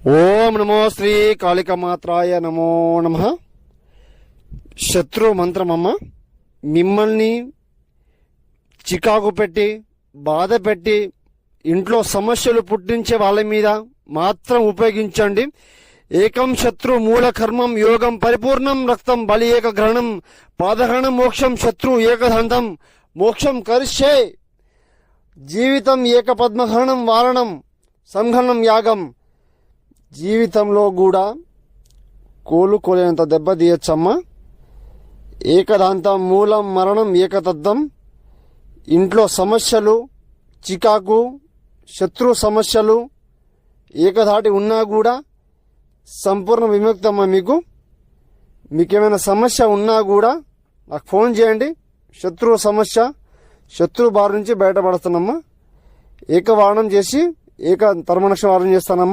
ఓం నమో శ్రీ కాళికమాత్రాయ నమో నమః. శత్రు మంత్రమమ్మ. మిమ్మల్ని చికాకు పెట్టి బాధ పెట్టి ఇంట్లో సమస్యలు పుట్టించే వాళ్ళ మీద మాత్రం ఉపయోగించండి. ఏకం శత్రు మూల కర్మం యోగం పరిపూర్ణం రక్తం బలి ఏక గ్రహణం పాదహరణం మోక్షం శత్రు ఏకదంతం మోక్షం కరిష్యే జీవితం ఏక పద్మహరణం వారణం సంహరణం యాగం. జీవితంలో కూడా కోలుకోలేనంత దెబ్బ తీయచ్చమ్మా. ఏకదాంతం మూలం మరణం ఏకతద్దం. ఇంట్లో సమస్యలు చికాకు శత్రు సమస్యలు ఏకధాటి ఉన్నా కూడా సంపూర్ణ విముక్తమ్మా. మీకేమైనా సమస్య ఉన్నా కూడా నాకు ఫోన్ చేయండి. శత్రు బారి నుంచి బయటపడుతున్నామ్మా. ఏకవారణం చేసి ఏక తర్మనక్ష వారణం చేస్తానమ్మా.